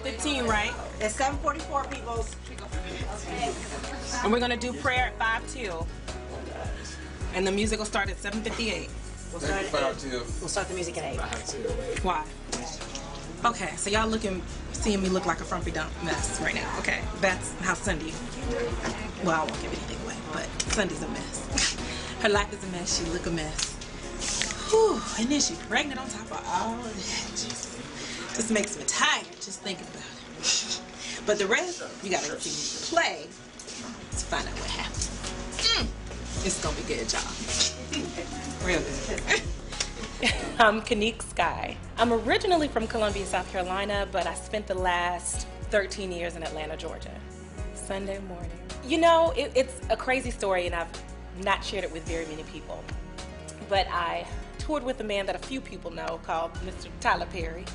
7:15, right? It's 7:44, people. And we're gonna do prayer at 5:2. And the music will start at 7:58. We'll start at 8. We'll start the music at 8. Why? Okay, so y'all seeing me look like a frumpy dump mess right now. Okay, that's how Sunday. Well, I won't give anything away, but Sunday's a mess. Her life is a mess. She look a mess. Whew, and then she's pregnant on top of all of that. Just makes me tired just thinking about it. But the rest, you gotta see me play to find out what happened. It's gonna be good, y'all. Real good. I'm Kinnik Sky. I'm originally from Columbia, South Carolina, but I spent the last 13 years in Atlanta, Georgia. Sunday morning. You know, it's a crazy story, and I've not shared it with very many people. But I toured with a man that a few people know called Mr. Tyler Perry.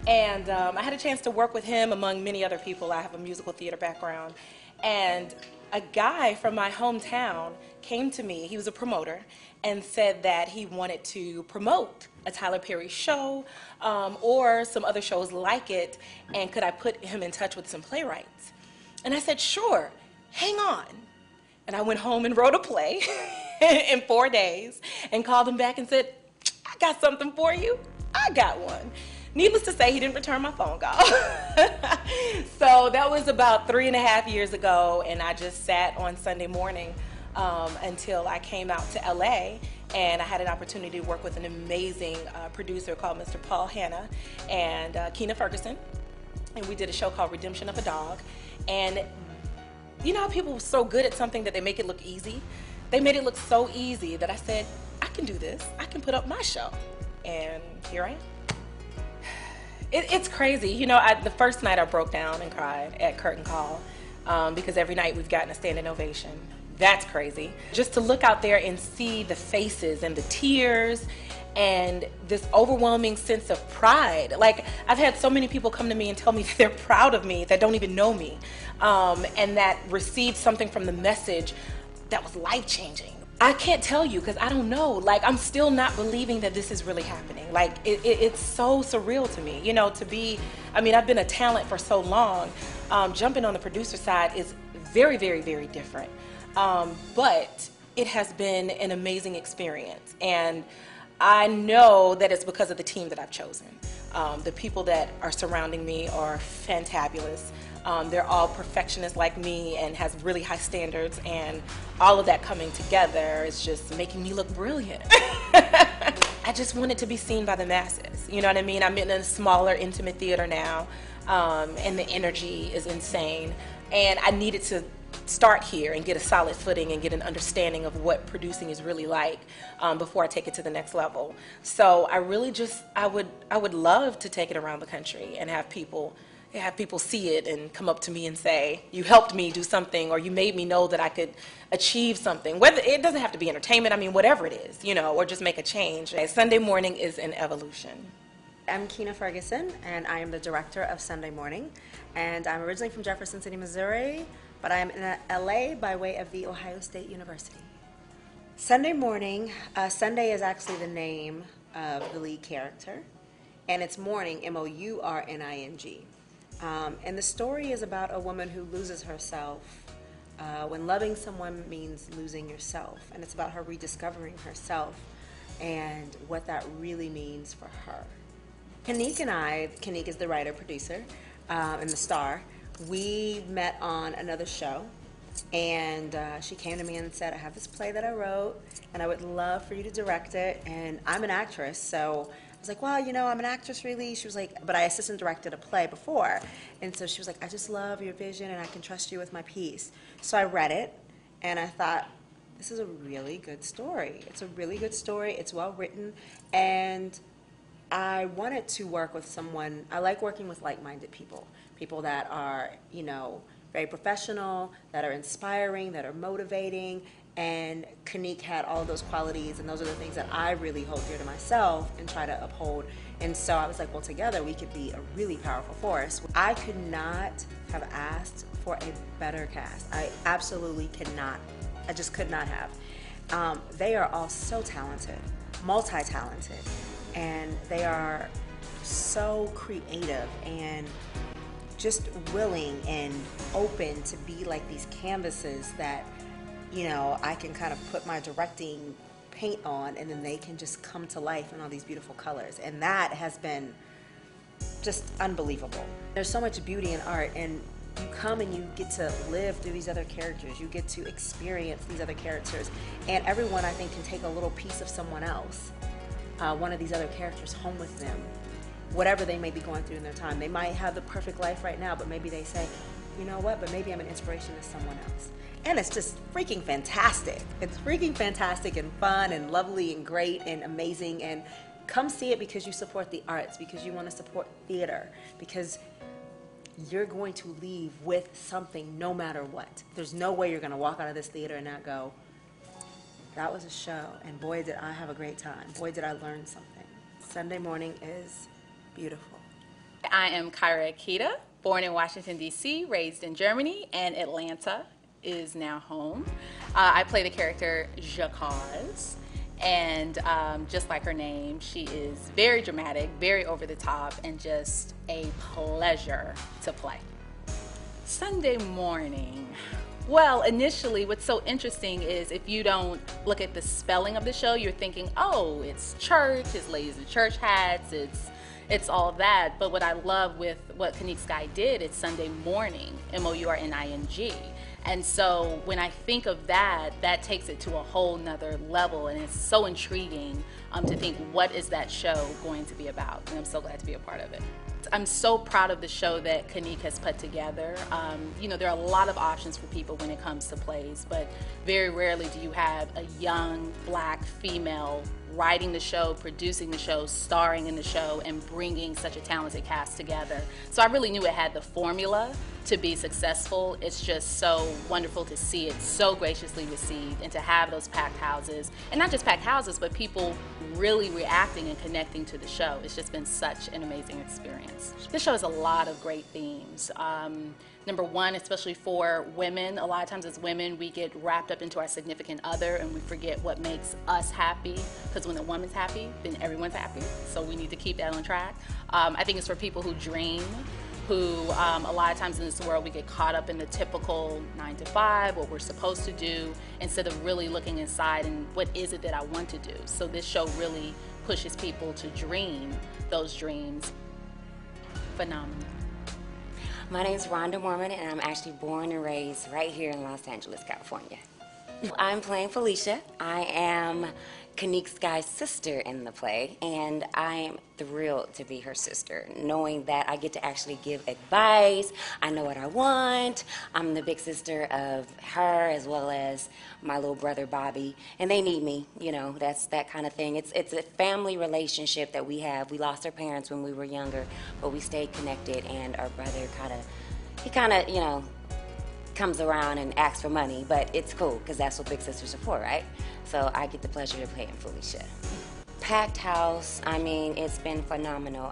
And I had a chance to work with him among many other people. I have a musical theater background. And a guy from my hometown came to me, he was a promoter, and said that he wanted to promote a Tyler Perry show or some other shows like it, and could I put him in touch with some playwrights? And I said, sure, hang on. And I went home and wrote a play in 4 days and called him back and said, I got something for you. I got one. Needless to say, he didn't return my phone call. So that was about 3.5 years ago, and I just sat on Sunday morning until I came out to LA, and I had an opportunity to work with an amazing producer called Mr. Paul Hanna and Keena Ferguson, and we did a show called Redemption of a Dog. And you know how people are so good at something that they make it look easy? They made it look so easy that I said, I can do this. I can put up my show. And here I am. It's crazy. You know, the first night I broke down and cried at Curtain Call because every night we've gotten a standing ovation. That's crazy. Just to look out there and see the faces and the tears and this overwhelming sense of pride. Like, I've had so many people come to me and tell me that they're proud of me, that don't even know me, and that received something from the message that was life-changing. I can't tell you because I don't know. Like, I'm still not believing that this is really happening. Like, it's so surreal to me, you know, to be, I mean, I've been a talent for so long. Jumping on the producer side is very, very, very different. But it has been an amazing experience. And I know that it's because of the team that I've chosen. The people that are surrounding me are fantabulous. They're all perfectionists like me and has really high standards, and all of that coming together is just making me look brilliant. I just want it to be seen by the masses. You know what I mean? I'm in a smaller, intimate theater now, and the energy is insane. And I needed to start here and get a solid footing and get an understanding of what producing is really like before I take it to the next level. So I really just, I would love to take it around the country and have people see it and come up to me and say, you helped me do something, or you made me know that I could achieve something. Whether it doesn't have to be entertainment, I mean, whatever it is, you know, or just make a change. Sunday morning is an evolution. I'm Keena Ferguson, and I am the director of Sunday Morning. And I'm originally from Jefferson City, Missouri, but I am in LA by way of the Ohio State University. Sunday Morning, Sunday is actually the name of the lead character, and it's Mourning, M-O-U-R-N-I-N-G. And the story is about a woman who loses herself when loving someone means losing yourself. And it's about her rediscovering herself and what that really means for her. Kinnik and I, Kinnik is the writer-producer and the star, we met on another show. And she came to me and said, I have this play that I wrote, and I would love for you to direct it. And I'm an actress, so I was like, well, you know, I'm an actress really. She was like, but I assistant directed a play before. And so she was like, I just love your vision and I can trust you with my piece. So I read it and I thought, this is a really good story. It's a really good story. It's well written. And I wanted to work with someone, I like working with like-minded people. People that are, you know, very professional, that are inspiring, that are motivating. And Kinnik had all of those qualities, and those are the things that I really hold dear to myself and try to uphold. And so I was like, well, together we could be a really powerful force. I could not have asked for a better cast. I absolutely could not. I just could not have. They are all so talented, multi-talented, and they are so creative, and just willing and open to be like these canvases that, you know, I can kind of put my directing paint on, and then they can just come to life in all these beautiful colors. And that has been just unbelievable. There's so much beauty in art, and you come and you get to live through these other characters. You get to experience these other characters. And everyone, I think, can take a little piece of someone else, one of these other characters, home with them, whatever they may be going through in their time. They might have the perfect life right now, but maybe they say, you know what, but maybe I'm an inspiration to someone else. And it's just freaking fantastic. It's freaking fantastic and fun and lovely and great and amazing. And come see it because you support the arts, because you want to support theater, because you're going to leave with something no matter what. There's no way you're going to walk out of this theater and not go, that was a show, and boy, did I have a great time. Boy, did I learn something. Sunday Morning is beautiful. I am Kyra Akita, born in Washington, D.C., raised in Germany, and Atlanta is now home. I play the character Jaaz, and just like her name, she is very dramatic, very over the top, and just a pleasure to play. Sunday Morning. Well, initially, what's so interesting is if you don't look at the spelling of the show, you're thinking, oh, it's church, it's ladies in church hats, it's all that. But what I love with what Kinnik did, it's Sunday Mourning, M-O-U-R-N-I-N-G. And so when I think of that, that takes it to a whole nother level, and it's so intriguing to think, what is that show going to be about? And I'm so glad to be a part of it. I'm so proud of the show that Kinnik has put together. You know, there are a lot of options for people when it comes to plays, but very rarely do you have a young black female writing the show, producing the show, starring in the show, and bringing such a talented cast together. So I really knew it had the formula to be successful. It's just so wonderful to see it so graciously received, and to have those packed houses, and not just packed houses, but people really reacting and connecting to the show. It's just been such an amazing experience. This show has a lot of great themes. Number one, especially for women, a lot of times as women, we get wrapped up into our significant other and we forget what makes us happy, because when a woman's happy, then everyone's happy. So we need to keep that on track. I think it's for people who dream, who a lot of times in this world we get caught up in the typical 9 to 5, what we're supposed to do, instead of really looking inside and what is it that I want to do. So this show really pushes people to dream those dreams. Phenomenal. My name is Rhonda Mormon, and I'm actually born and raised right here in Los Angeles, California. I'm playing Felicia. I am Kinnik's sister in the play, and I am thrilled to be her sister, knowing that I get to actually give advice. I know what I want. I'm the big sister of her as well as my little brother Bobby, and they need me. You know, that's that kind of thing. It's a family relationship that we have. We lost our parents when we were younger, but we stayed connected, and our brother kind of, you know, comes around and asks for money, but it's cool because that's what big sisters are for, right? So I get the pleasure of playing Felicia. Packed house, I mean, it's been phenomenal.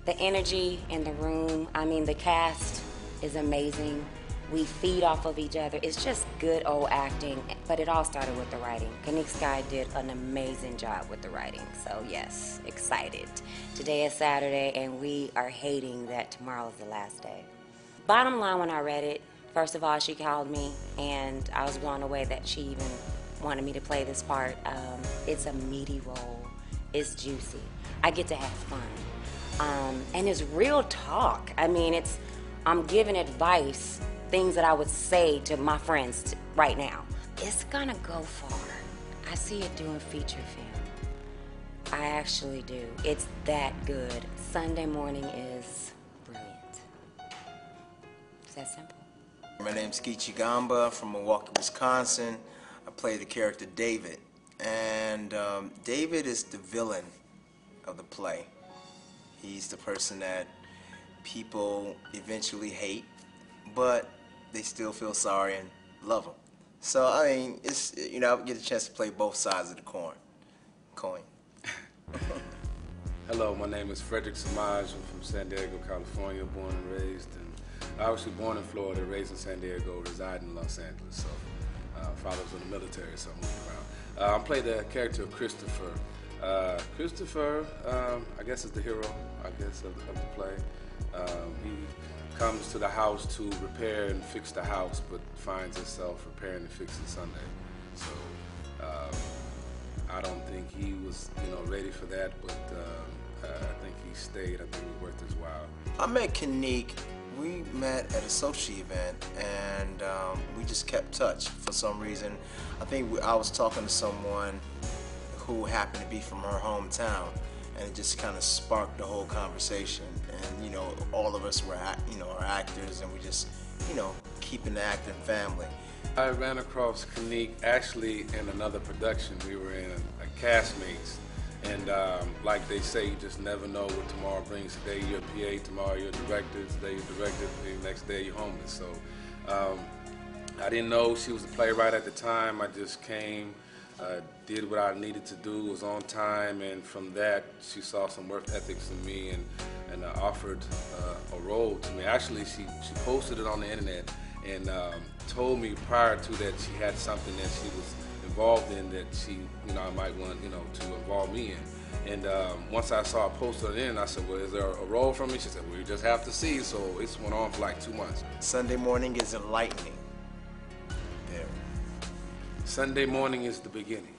The energy in the room, I mean, the cast is amazing. We feed off of each other. It's just good old acting, but it all started with the writing. Kinnik did an amazing job with the writing, so yes, excited. Today is Saturday, and we are hating that tomorrow is the last day. Bottom line, when I read it, first of all, she called me, and I was blown away that she even wanted me to play this part. It's a meaty role. It's juicy. I get to have fun. And it's real talk. I mean, I'm giving advice, things that I would say to my friends right now. It's gonna go far. I see it doing feature film. I actually do. It's that good. Sunday Morning is brilliant. It's that simple. My name's Kichi Gamba from Milwaukee, Wisconsin. I play the character David. And David is the villain of the play. He's the person that people eventually hate, but they still feel sorry and love him. So, I mean, it's, you know, I get a chance to play both sides of the coin. Hello, my name is Frederick Samaj. I'm from San Diego, California, born and raised. And obviously born in Florida, raised in San Diego, reside in Los Angeles. So, father was in the military, so I moved around. I play the character of Christopher. Christopher, I guess, is the hero, I guess, of the play. He comes to the house to repair and fix the house, but finds himself repairing and fixing Sunday. So I don't think he was, ready for that, but I think he stayed. I think it was worth his while. I met Kinnik. We met at a social event, and we just kept touch for some reason. I think I was talking to someone who happened to be from her hometown, and it just kind of sparked the whole conversation. And all of us were, are actors, and we just, keeping the acting family. I ran across Kinnik actually in another production. We were in a castmates, and like they say, you just never know what tomorrow brings. Today you're a PA, tomorrow you're a director, today you're director, the next day you're homeless. So I didn't know she was a playwright at the time. I just came, did what I needed to do, was on time, and from that she saw some work ethics in me and offered a role to me. Actually, she posted it on the internet and told me prior to that she had something that she was involved in that she, I might want, to involve me in. And once I saw it posted on the internet, I said, well, is there a role for me? She said, well, you just have to see. So it went on for like 2 months. Sunday morning is enlightening. There. Sunday morning is the beginning.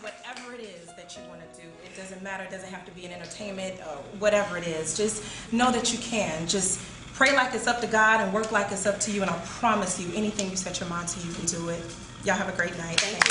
Whatever it is that you want to do, it doesn't matter. It doesn't have to be an entertainment or whatever it is. Just know that you can. Just pray like it's up to God and work like it's up to you, and I promise you, anything you set your mind to, you can do it. Y'all have a great night. Thank you.